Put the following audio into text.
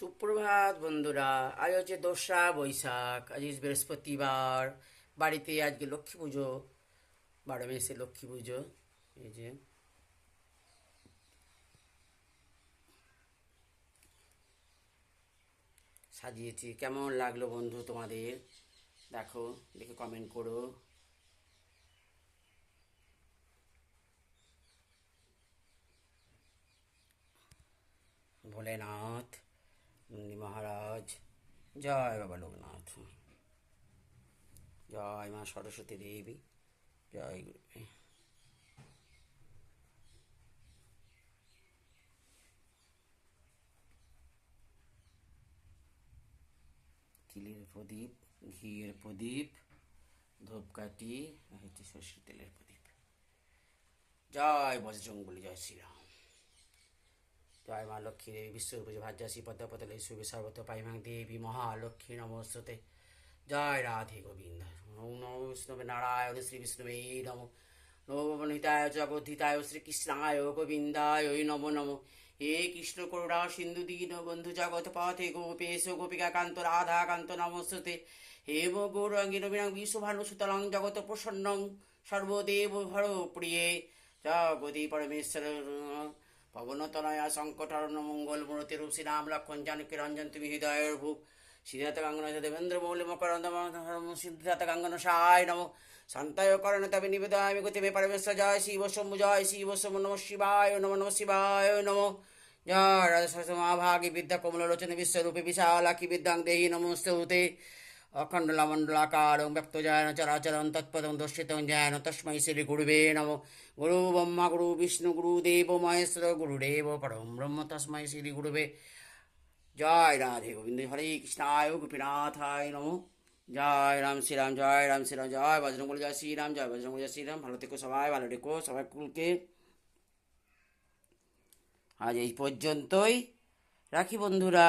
সুপ্রভাত বন্ধুরা। আজ হচ্ছে 2রা বৈশাখ, আজ বৃহস্পতিবার। বাড়িতে আজকে লক্ষ্মী পুজো, 12 মেসে লক্ষ্মী পুজো। এই যে সাজিয়েছি, কেমন লাগলো বন্ধু তোমাদের? দেখো, দেখে কমেন্ট করো। ভোলেনাথ, নন্দী মহারাজ, জয় বাবা লোকনাথ, জয় মা সরস্বতী দেবী, জয় গুরু। তিলের প্রদীপ, ঘিয়ের প্রদীপ, ধূপকাঠি, আর হচ্ছে সরষের তেলের প্রদীপ। জয় বজরংবলী, জয় শ্রীরাম। জয় মা লক্ষ্মী দেবী বিশ্বরূপে ভাজ্যাসী পদ্মপতলে শুভে সর্বত পাইমাং দেবী মহালক্ষ্মী নমস্তুতে। জয় রাধে গোবিন্দ। ওম নমো বিষ্ণুবে নারায়ণ শ্রী বিষ্ণুবে নমো। নমো হিতায় জগদ্ধিতায় শ্রীকৃষ্ণায় গোবিন্দায় নমো নমো। হে কৃষ্ণ করুণা সিন্ধু দীন বন্ধু জগৎ পথে গোপেশ গোপিকা কান্ত রাধা কান্ত নমস্তুতে। হে মো গৌরাঙ্গী নবীনাং বিশ্বভানু সুতরাং জগৎ প্রসন্নং সর্বদেব ভর প্রিয়ে জগতি পরমেশ্বর পবনতনয়া সংকটারণ্য মঙ্গল মূর্তি রূপ শ্রীরাম লক্ষণ জানকী রঞ্জন তুমি হৃদয়ের ভূপ। শ্রীজাত গাঙ্গন দেবেন্দ্র মৌলি মকরন্দ সিদ্ধাত গাঙ্গন সায় নম। শান্তায় করণ তবে নিবেদয়ামি গতি মে পরমেশ্বর। জয় শিব শম্ভু, জয় শিব শম্ভু, নম শিবায় নম, নম শিবায় নম। জয় রাধা সরস্বতী মহাভাগী বিদ্যা কমলোচনে বিশ্বরূপে বিশালাক্ষী বিদ্যাং দেহি নমস্তুতে। অখণ্ডলামণ্ডলাকারং ব্যক্তজায়ন চরাচরং তৎপদং দর্শিতং জ্ঞান তস্मै শ্রী গুরুবে নমঃ। গুরু ব্রহ্মা গুরু বিষ্ণু গুরুদেব মহেশ্বর গুরুদেব পরম ব্রহ্ম তস্मै শ্রী গুরুবে। জয় রাধে গোবিন্দ, হরে কৃষ্ণায় গোপীনাথায় নমঃ। জয় রাম শ্রীরাম, জয় রাম শ্রীরাম, জয় বজরংবলী, জয় শ্রীরাম, জয় বজরংবলী, জয় শ্রীরাম। ভালো থেকো সবাই, ভালো থেকো সবাই কুলকে। আজ এই পর্যন্তই রাখি বন্ধুরা।